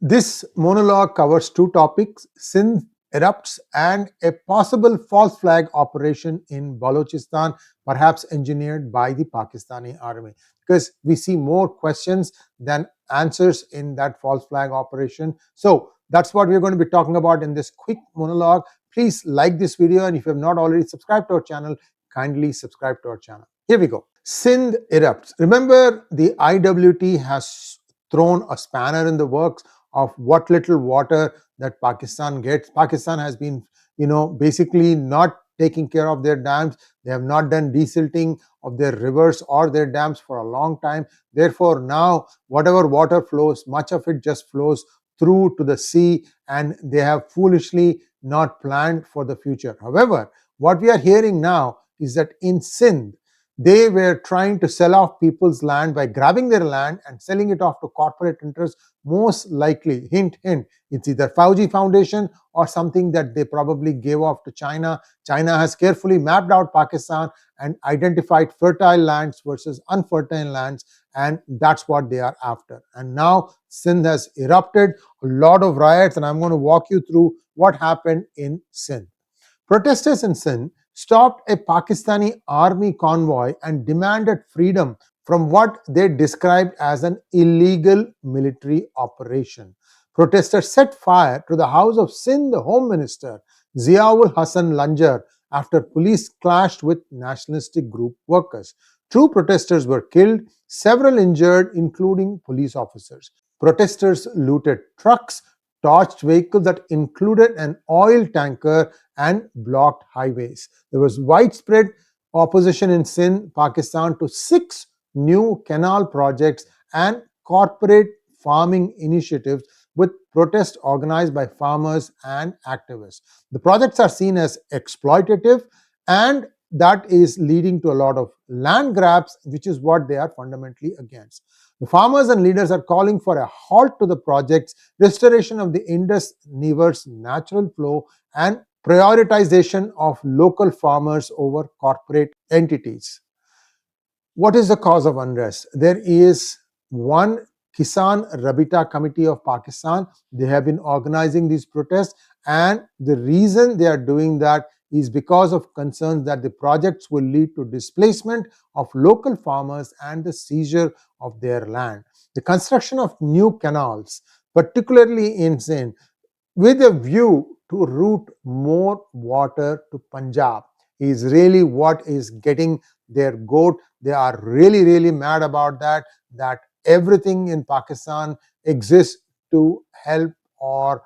This monologue covers two topics: Sindh erupts and a possible false flag operation in Balochistan, perhaps engineered by the Pakistani army. Because we see more questions than answers in that false flag operation. So that's what we're going to be talking about in this quick monologue. Please like this video, and if you have not already subscribed to our channel, kindly subscribe to our channel. Here we go. Sindh erupts. Remember, the IWT has thrown a spanner in the works of what little water that Pakistan gets. Pakistan has been, basically not taking care of their dams. They have not done desilting of their rivers or their dams for a long time. Therefore, now whatever water flows, much of it just flows through to the sea, and they have foolishly not planned for the future. However, what we are hearing now is that in Sindh, they were trying to sell off people's land by grabbing their land and selling it off to corporate interests. Most likely, hint, hint, it's either Fauji Foundation or something that they probably gave off to China. China has carefully mapped out Pakistan and identified fertile lands versus unfertile lands, and that's what they are after. And now Sindh has erupted, a lot of riots, and I'm going to walk you through what happened in Sindh. Protesters in Sindh stopped a Pakistani army convoy and demanded freedom from what they described as an illegal military operation. Protesters set fire to the house of Sindh Home Minister Ziaul Hassan Lanjar after police clashed with nationalistic group workers. Two protesters were killed, several injured, including police officers. Protesters looted trucks, torched vehicles that included an oil tanker, and blocked highways. There was widespread opposition in Sindh, Pakistan, to 6 new canal projects and corporate farming initiatives, with protests organized by farmers and activists. The projects are seen as exploitative, and that is leading to a lot of land grabs, which is what they are fundamentally against. The farmers and leaders are calling for a halt to the projects, restoration of the Indus River's natural flow, and prioritization of local farmers over corporate entities. What is the cause of unrest? There is one Kisan Rabita Committee of Pakistan. They have been organizing these protests, and the reason they are doing that is because of concerns that the projects will lead to displacement of local farmers and the seizure of their land. The construction of new canals, particularly in Sindh, with a view to route more water to Punjab, is really what is getting their goat. They are really, really mad about that everything in Pakistan exists to help or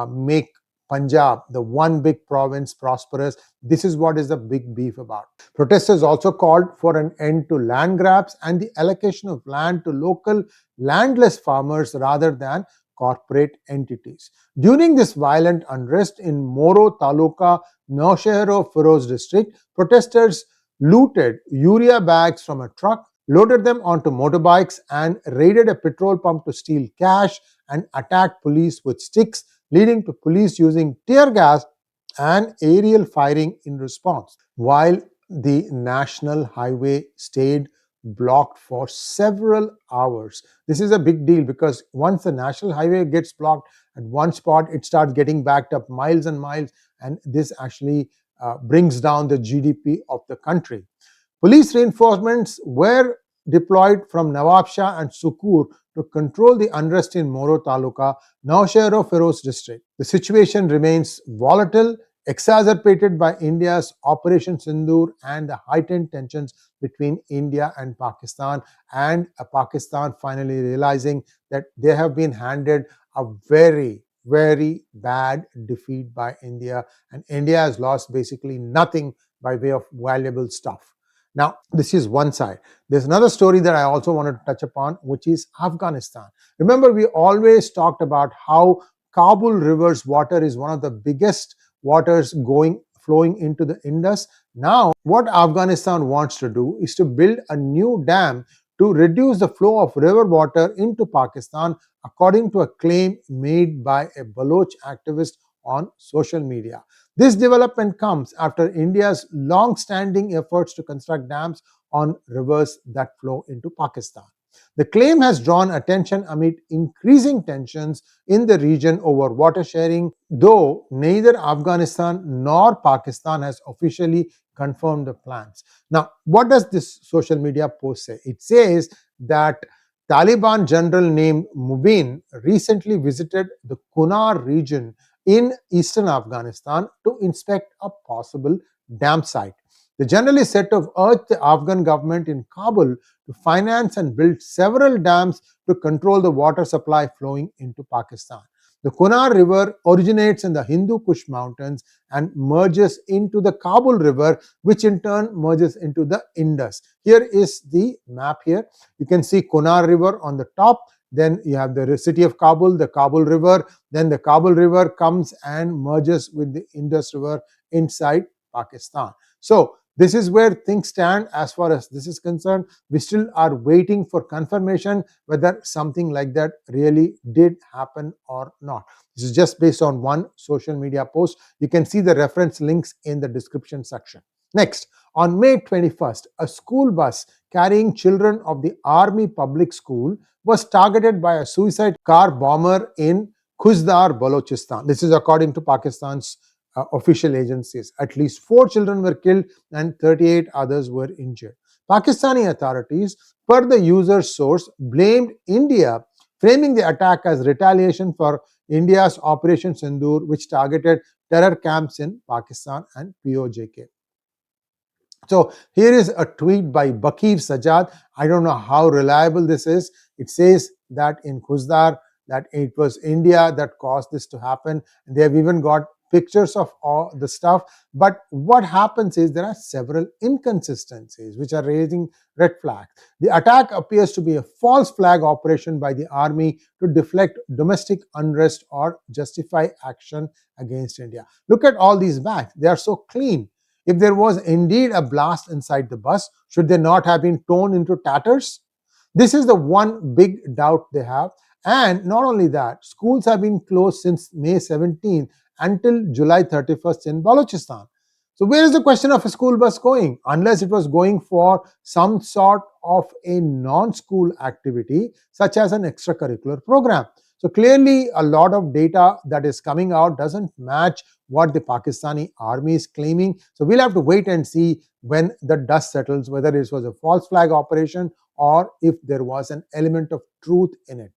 make Punjab, the one big province, prosperous. This is what is the big beef about. Protesters also called for an end to land grabs and the allocation of land to local landless farmers rather than corporate entities. During this violent unrest in Moro Taluka, Naushehra Feroz district, protesters looted urea bags from a truck, loaded them onto motorbikes, and raided a petrol pump to steal cash and attacked police with sticks, leading to police using tear gas and aerial firing in response. While the national highway stayed blocked for several hours. This is a big deal because once the national highway gets blocked at one spot, it starts getting backed up miles and miles, and this actually brings down the GDP of the country. Police reinforcements were deployed from Nawab Shah and Sukur to control the unrest in Moro Taluka, Naushehra Feroz district. The situation remains volatile, exacerbated by India's Operation Sindoor and the heightened tensions between India and Pakistan, and Pakistan finally realizing that they have been handed a very, very bad defeat by India, and India has lost basically nothing by way of valuable stuff. Now, this is one side. There's another story that I also wanted to touch upon, which is Afghanistan. Remember, we always talked about how Kabul River's water is one of the biggest waters flowing into the Indus. Now, what Afghanistan wants to do is to build a new dam to reduce the flow of river water into Pakistan, according to a claim made by a Baloch activist on social media. This development comes after India's long-standing efforts to construct dams on rivers that flow into Pakistan. The claim has drawn attention amid increasing tensions in the region over water sharing, though neither Afghanistan nor Pakistan has officially confirmed the plans. Now, what does this social media post say? It says that Taliban general named Mubin recently visited the Kunar region in eastern Afghanistan to inspect a possible dam site. The general is said to have urged the Afghan government in Kabul to finance and build several dams to control the water supply flowing into Pakistan. The Kunar River originates in the Hindu Kush Mountains and merges into the Kabul River, which in turn merges into the Indus. Here is the map here. You can see Kunar River on the top. Then you have the city of Kabul, the Kabul River. Then the Kabul River comes and merges with the Indus River inside Pakistan. So this is where things stand as far as this is concerned. We still are waiting for confirmation whether something like that really did happen or not. This is just based on one social media post. You can see the reference links in the description section. Next, on May 21st, a school bus carrying children of the Army Public School was targeted by a suicide car bomber in Khuzdar, Balochistan. This is according to Pakistan's official agencies. At least 4 children were killed and 38 others were injured. Pakistani authorities, per the user's source, blamed India, framing the attack as retaliation for India's Operation Sindoor, which targeted terror camps in Pakistan and POJK. So here is a tweet by Bakir Sajjad. I don't know how reliable this is. It says that in Khuzdar that it was India that caused this to happen. They have even got pictures of all the stuff. But what happens is there are several inconsistencies which are raising red flags. The attack appears to be a false flag operation by the army to deflect domestic unrest or justify action against India. Look at all these bags. They are so clean. If there was indeed a blast inside the bus, should they not have been torn into tatters? This is the one big doubt they have. And not only that, schools have been closed since May 17th until July 31st in Balochistan. So where is the question of a school bus going? Unless it was going for some sort of a non-school activity, such as an extracurricular program. So clearly, a lot of data that is coming out doesn't match what the Pakistani army is claiming. So we'll have to wait and see when the dust settles, whether it was a false flag operation or if there was an element of truth in it.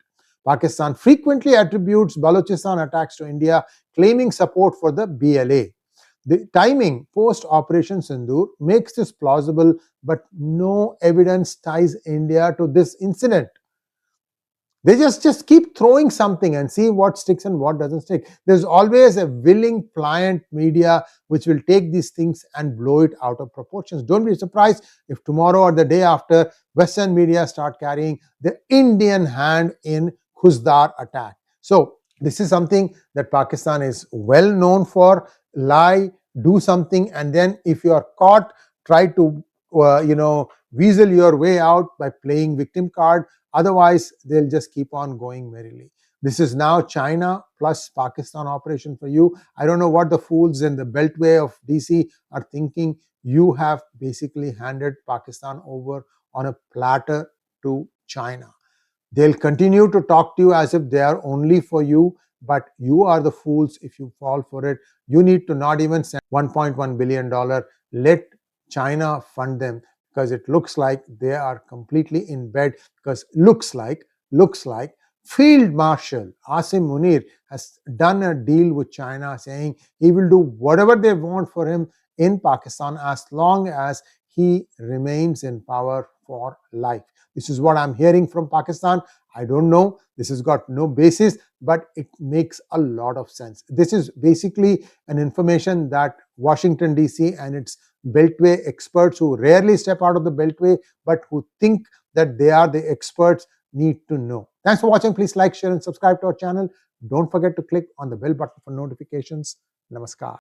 Pakistan frequently attributes Balochistan attacks to India, claiming support for the BLA. The timing post-Operation Sindoor makes this plausible, but no evidence ties India to this incident. They just keep throwing something and see what sticks and what doesn't stick. There's always a willing, pliant media which will take these things and blow it out of proportions. Don't be surprised if tomorrow or the day after, Western media start carrying the Indian hand in Khuzdar attack. So this is something that Pakistan is well known for. Lie, do something, and then if you are caught, try to weasel your way out by playing victim card. Otherwise, they'll just keep on going merrily. This is now China plus Pakistan operation for you. I don't know what the fools in the beltway of DC are thinking. You have basically handed Pakistan over on a platter to China. They'll continue to talk to you as if they are only for you, but you are the fools if you fall for it. You need to not even send $1.1 billion. Let China fund them, because it looks like they are completely in bed, because looks like Field Marshal Asim Munir has done a deal with China saying he will do whatever they want for him in Pakistan as long as he remains in power for life. This is what I'm hearing from Pakistan. I don't know. This has got no basis, but it makes a lot of sense. This is basically an information that Washington, D.C. and its beltway experts who rarely step out of the beltway, but who think that they are the experts, need to know. Thanks for watching. Please like, share, and subscribe to our channel. Don't forget to click on the bell button for notifications. Namaskar.